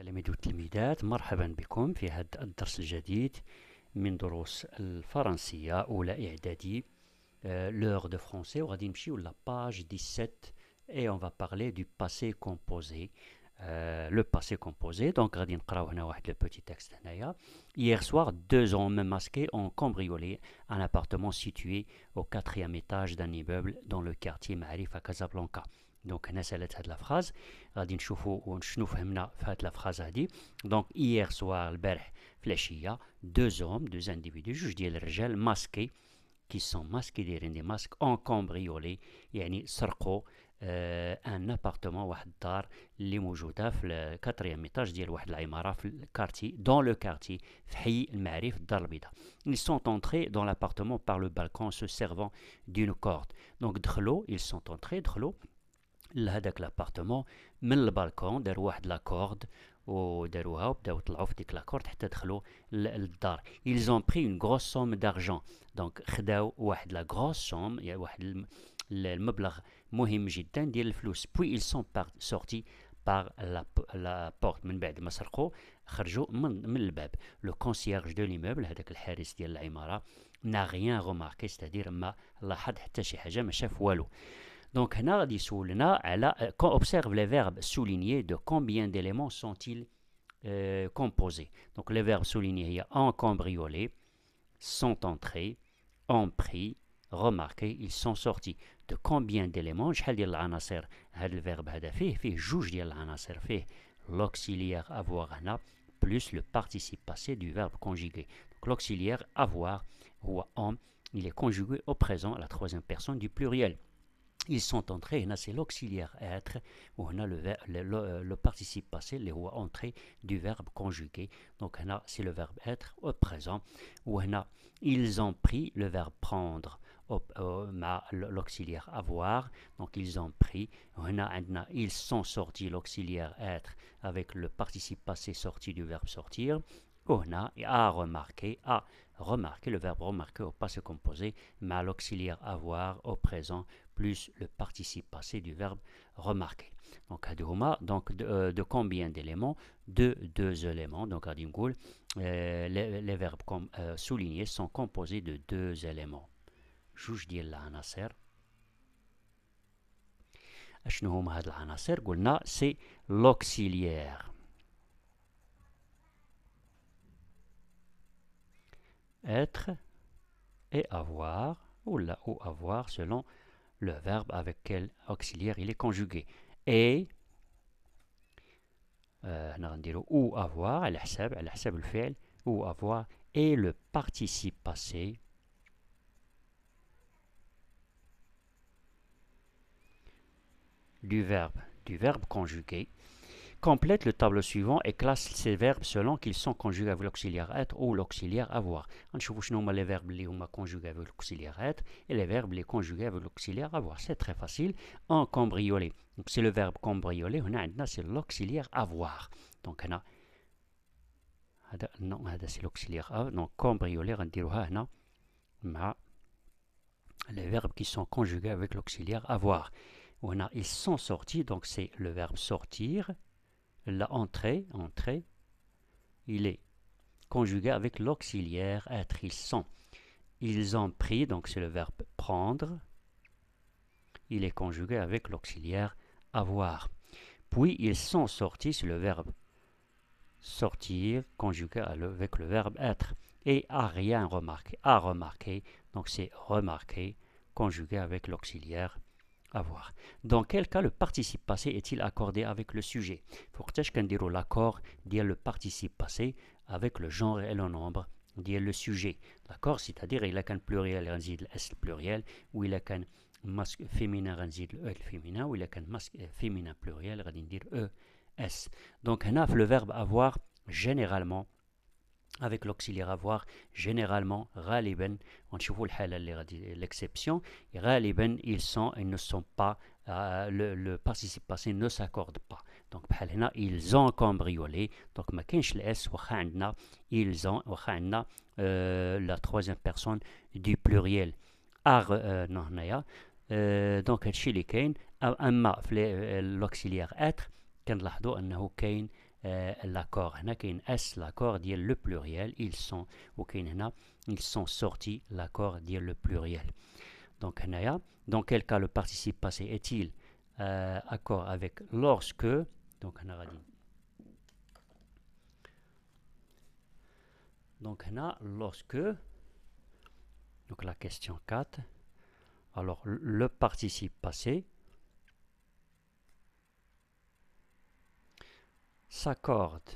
تلاميذ والتلميذات، مرحبا بكم في هذا الدرس الجديد من دروس الفرنسية أولى إعدادي. L'heure de français وغادي نمشيو la page 17 et on va parler du passé composé. Le passé composé, donc غادي نقراو هنا واحد le petit texte هنايا. Hier soir, deux hommes masqués ont cambriolé un appartement situé au 4e étage d'un immeuble dans le quartier Maarif à Casablanca. Donc هنا سالت هاد الفراز غادي نشوفوا شنو فهمنا في هاد الفراز هادي. دونك hier soir البارح في العشيه deux hommes, deux individus, جوج ديال الرجال ماسكي qui sont masqués دايرين دي ماسك en cambriolé يعني سرقوا ان ابارتمون واحد الدار اللي موجوده في الكاتريام ايطاج ديال واحد العماره في الكارتي دون لو كارتي في حي المعارف الدار البيضاء. Ils sont entrés dans l'appartement par le balcon se servant d'une corde. Donc دخلوا ils sont entrés دخلوا لهداك لابارتمون من البالكون، داروا واحد لاكورد وداروها وبداو يطلعوا في ديك لاكورد حتى دخلوا للدار. ils ont pris une grosse somme d'argent. دونك خداو واحد لا غروس سوم يعني واحد المبلغ مهم جدا ديال الفلوس. puis ils sont sortis par la porte. من بعد ما سرقوا خرجوا من الباب. le concierge de l'immeuble هذاك الحارس ديال العماره n'a rien remarqué, c'est-à-dire ما لاحظ حتى شي حاجه، ما شاف والو. Donc, هنا غادي يسولنا على observe les verbes soulignés, de combien d'éléments sont-ils composés. Donc, les verbes soulignés هي en cambriolé, sont entrés, ont pris, remarqué, ils sont sortis. De combien d'éléments؟ شحال ديال العناصر هذا الفيرب هذا فيه جوج ديال العناصر، فيه l'auxiliaire avoir هنا plus le participe passé du verbe conjugué. Donc, l'auxiliaire avoir هو en, il est conjugué au présent à la troisième personne du pluriel. Ils sont entrés, هنا c'est l'auxiliaire être, وهنا le participe passé اللي هو entré du verbe conjugué. Donc هنا c'est le verbe être au présent. وهنا ils ont pris, le verbe prendre مع l'auxiliaire avoir. Donc ils ont pris. وهنا عندنا ils sont sortis, l'auxiliaire être avec le participe passé sorti du verbe sortir. وهنا a remarqué, le verbe remarquer au passé composé مع l'auxiliaire avoir au présent plus le participe passé du verbe remarquer. Donc de combien d'éléments? De deux éléments. Donc les verbes soulignés sont composés de deux éléments. جوج ديال العناصر. اشنو هما هاد العناصر؟ قلنا c'est l'auxiliaire être et avoir, ou avoir selon le verbe avec quel auxiliaire il est conjugué. Et ou avoir على حساب الفعل ou avoir, et le participe passé du verbe conjugué. Complète le tableau suivant et classe ces verbes selon qu'ils sont conjugués avec l'auxiliaire être ou l'auxiliaire avoir. نشوفوا شنو هما les verbes اللي هما conjugués avec l'auxiliaire être et les verbes les conjugués avec l'auxiliaire avoir. C'est très facile. En cambrioler. Donc c'est le verbe cambrioler. هنا عندنا c'est l'auxiliaire avoir. Donc هنا هذا c'est l'auxiliaire avoir. Donc cambrioler غنديروها هنا مع les verbes qui sont conjugués avec l'auxiliaire avoir. وهنا ils sont sortis, donc c'est le verbe sortir. La entrée, il est conjugué avec l'auxiliaire être. Ils ont pris, donc c'est le verbe prendre. Il est conjugué avec l'auxiliaire avoir. Puis ils sont sortis, c'est le verbe sortir, conjugué avec le verbe être. Et a rien remarqué, a remarqué, donc c'est remarquer, conjugué avec l'auxiliaire avoir. Dans quel cas le participe passé est-il accordé avec le sujet? فوقتاش كنديروا l'accord ديال le participe passé avec le genre et le nombre ديال le sujet. D'accord? C'est-à-dire il a كان pluriel غنزيد الاس البلوريال، و الا كان masque féminin غنزيد الاو الفيمينا، و الا كان masque féminin pluriel غادي ندير e s. Donc هنا في le verbe avoir généralement avec l'auxiliaire avoir, généralement, غالبا, ونشوفوا الحالة اللي غادي l'exception, غالبا ils ne sont pas, le participe passé ne s'accorde pas. Donc بحال هنا ils ont cambriolé, donc ما كاينش الاس واخا عندنا ils ont واخا عندنا la troisième personne du pluriel. non هنايا donc هادشي اللي كاين. اما في l'auxiliaire être كنلاحظوا انه كاين l'accord هنا كاين اس l'accord ديال le pluriel ils sont وكاين هنا ils sont sortis l'accord ديال le pluriel. Donc هنايا dans quel cas le participe passé est-il accord avec lorsque donc هنا غادي donc هنا lorsque donc la question 4 alors le participe passé s'accorde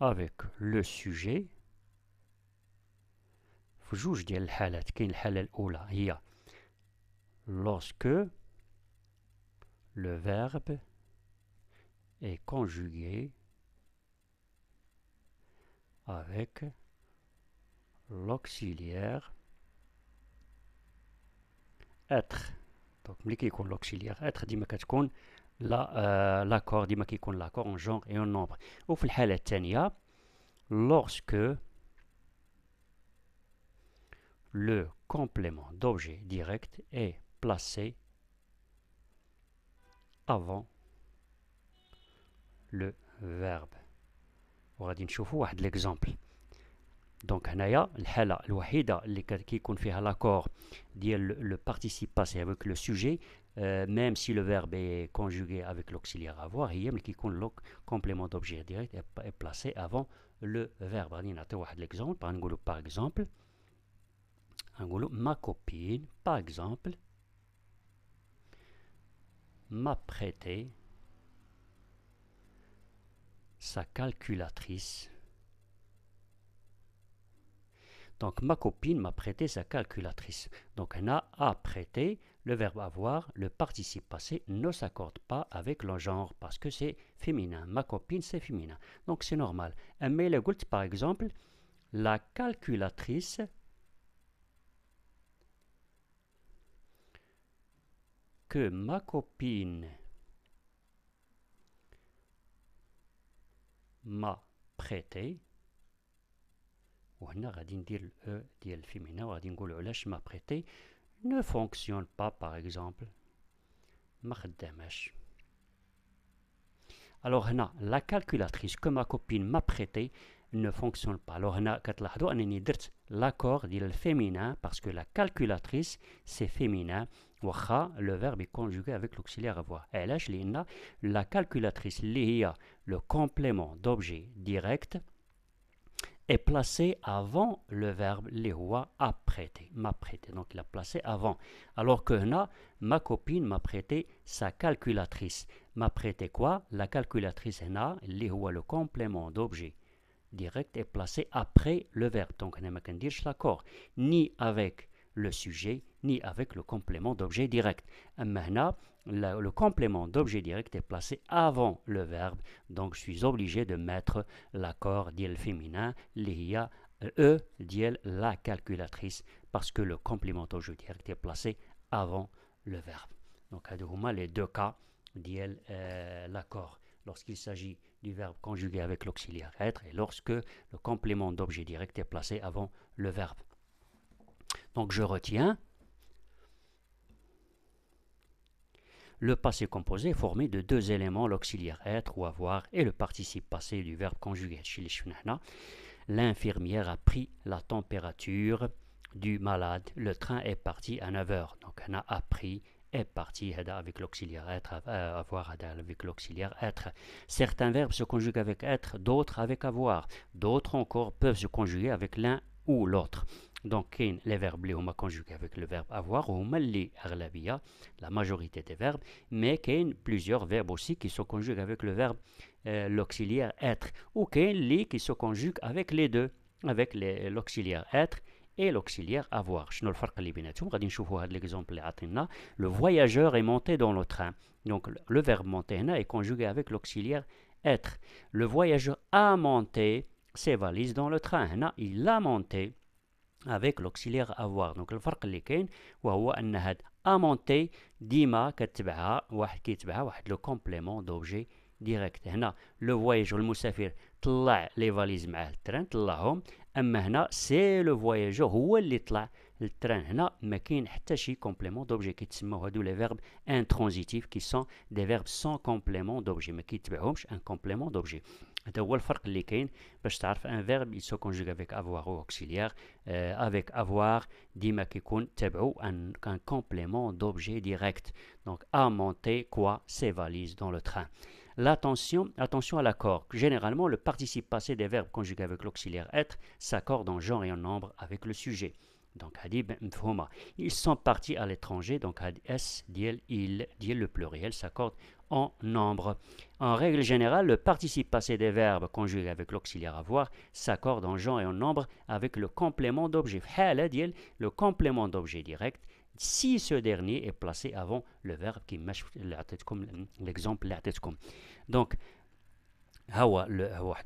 avec le sujet في جوج ديال الحالات كاين الحالة الأولى هي lorsque le verbe est conjugué avec l'auxiliaire être. Donc ملي كيكون l'auxiliaire être ديما كتكون l'accord ديما كيكون l'accord en genre et en nombre. وفي الحالة الثانية lorsque le complément d'objet direct est placé avant le verbe. وغادي نشوفوا واحد l'exemple. Donc هنايا الحالة الوحيدة اللي كيكون فيها l'accord ديال le participe passé avec le sujet même si le verbe est conjugué avec l'auxiliaire avoir هي ملي كيكون le complément d'objet direct est placé avant le verbe. غادي نعطيو واحد l'exemple. غنقولوا par exemple غنقولوا ma copine par exemple m'a prêté sa calculatrice. Donc ma copine m'a prêté sa calculatrice. Donc on a prêté, le verbe avoir, le participe passé ne s'accorde pas avec le genre parce que c'est féminin. Ma copine c'est féminin. Donc c'est normal. Mais le goût par exemple, la calculatrice que ma copine m'a prêté وهنا غادي ندير الاو ديال الفيمينا وغادي نقولوا علاش ما بريتي ne fonctionne pas par exemple ما خداماش. alors هنا la calculatrice que ma copine m'a prêté ne fonctionne pas. alors هنا كتلاحظوا انني درت l'accord ديال الفيمينا parce que la calculatrice c'est féminin واخا le verbe est conjugué avec l'auxiliaire avoir. علاش لان la calculatrice اللي هي le complément d'objet direct est placé avant le verbe li huwa a prêté, m'a prêté. Donc il a placé avant. Alors que là, ma copine m'a prêté sa calculatrice. M'a prêté quoi? La calculatrice là, li huwa le complément d'objet direct est placé après le verbe. Donc on ne peut dire l'accord ni avec le sujet ni avec le complément d'objet direct. Maintenant, le complément d'objet direct est placé avant le verbe, donc je suis obligé de mettre l'accord diel féminin, liya e diel la calculatrice, parce que le complément d'objet direct est placé avant le verbe. Donc, les deux cas diel l'accord, lorsqu'il s'agit du verbe conjugué avec l'auxiliaire être et lorsque le complément d'objet direct est placé avant le verbe. Donc, je retiens. Le passé composé est formé de deux éléments, l'auxiliaire être ou avoir et le participe passé du verbe conjugué. L'infirmière a pris la température du malade. Le train est parti à 9 heures. Donc, on a appris, est parti avec l'auxiliaire être, avoir avec l'auxiliaire être. Certains verbes se conjuguent avec être, d'autres avec avoir. D'autres encore peuvent se conjuguer avec l'un ou l'autre. Donc, les verbes les conjugués avec le verbe avoir, ou la majorité des verbes, mais il y a plusieurs verbes aussi qui se conjuguent avec le verbe l'auxiliaire être, ou qui se conjuguent avec les deux, avec l'auxiliaire être et l'auxiliaire avoir. Le voyageur est monté dans le train. Donc, le verbe monter est conjugué avec l'auxiliaire être. Le voyageur a monté ses valises dans le train. Il a monté avec l'auxiliaire avoir. Donc الفرق اللي كاين وهو ان هاد امونتي ديما كتبعها واحد كيتبعها واحد لو كومبليمون دوبجي ديريكت. هنا لو فواياجور المسافر طلع لي فاليز معاه التران طلعهم، اما هنا سي لو فواياجور هو اللي طلع التران هنا ما كاين حتى شي كومبليمون دوبجي كيتسموا هادو لي فيرب انترانزيتيف كي سون دي فيرب سون كومبليمون دوبجي ما كيتبعهمش ان كومبليمون دوبجي. هذا هو الفرق اللي كاين باش تعرف ان فيرب il se conjugue avec avoir ou auxiliaire. Avec avoir ديما كيكون تبعو un complément d'objet direct. Donc à monter quoi ses valises dans le train. Attention à l'accord. Généralement, le participe passé des verbes conjugués avec l'auxiliaire être s'accorde en genre et en nombre avec le sujet. Donc, ils sont partis à l'étranger. Donc, S, il, le pluriel s'accorde en nombre. En règle générale, le participe passé des verbes conjugués avec l'auxiliaire avoir s'accorde en genre et en nombre avec le complément d'objet. Le complément d'objet direct si ce dernier est placé avant le verbe qui marche l'exemple. Donc,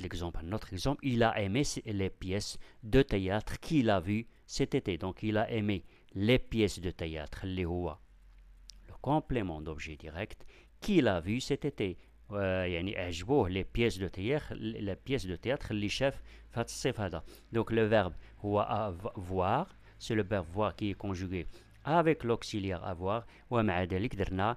l'exemple, notre exemple, il a aimé les pièces de théâtre qu'il a vues cet été. Donc, il a aimé les pièces de théâtre, le complément d'objet direct qu'il a vu cet été. يعني أعجبوه les pièces de théâtre اللي شاف في هذا الصيف هذا. Donc le verbe هو voir, c'est le verbe voir qui est conjugué avec l'auxiliaire avoir ومع ذلك درنا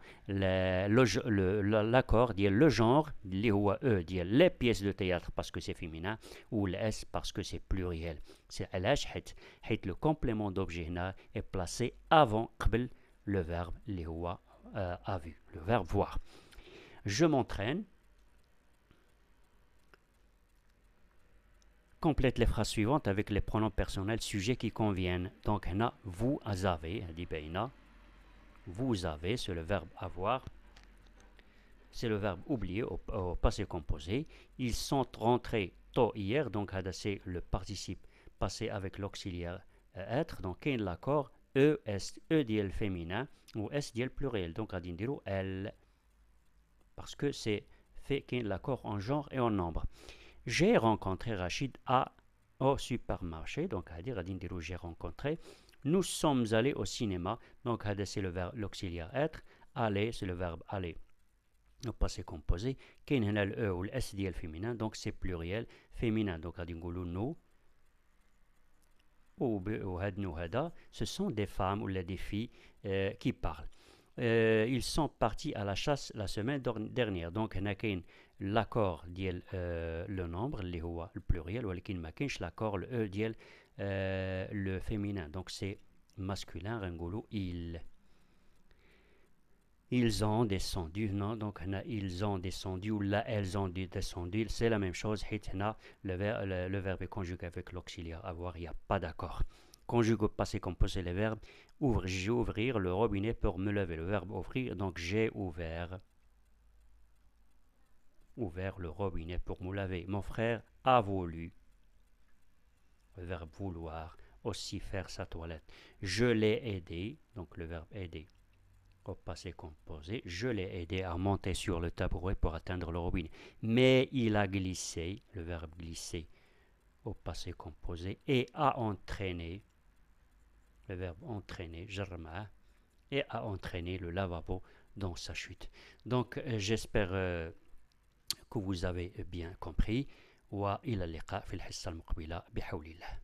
l'accord ديال le genre اللي هو ديال les pièces de théâtre parce que c'est féminin ou le S parce que c'est pluriel. C'est علاش حيت le complément d'objet هنا est placé avant قبل le verbe اللي هو a vu, le verbe voir. Je m'entraîne. Complète les phrases suivantes avec les pronoms personnels sujets qui conviennent. Donc, vous avez, vous avez, c'est le verbe avoir. C'est le verbe oublier au passé composé. Ils sont rentrés tôt hier. Donc, c'est le participe passé avec l'auxiliaire être. Donc, l'accord E dit le féminin ou S dit le pluriel. Donc, on dit elle. Parce que c'est fait qu'il y a l'accord en genre et en nombre. J'ai rencontré Rachid au supermarché. Donc, à dire, j'ai rencontré. Nous sommes allés au cinéma. Donc, c'est le verbe l'auxiliaire être. Aller, c'est le verbe aller. Au passé composé. Qu'il y a le E ou le S dit le féminin. Donc, c'est pluriel féminin. Donc, à dire, nous. Ou ce sont des femmes ou des filles qui parlent. Ils sont partis à la chasse la semaine dernière. Donc, il y a l'accord ديال le nombre اللي هو le pluriel ولكن ما كاينش l'accord le E ديال le féminin. Donc, c'est masculin, رنقولوا ils ont descendu. Non, donc ils ont descendu ou là elles ont descendu. C'est la même chose. Le verbe est conjugué avec l'auxiliaire avoir. Il n'y a pas d'accord. Conjugué au passé composé les verbes. J'ai ouvrir le robinet pour me lever. Le verbe ouvrir. Donc j'ai ouvert le robinet pour me laver. Mon frère a voulu. Le verbe vouloir. Aussi faire sa toilette. Je l'ai aidé. Donc le verbe aider. Au passé composé, je l'ai aidé à monter sur le tabouret pour atteindre le robinet. Mais il a glissé, le verbe glisser, au passé composé, et a entraîné, le verbe entraîner, jarma, et a entraîné le lavabo dans sa chute. Donc, j'espère que vous avez bien compris. وإلى اللقاء في الحصة المقبلة بحول الله.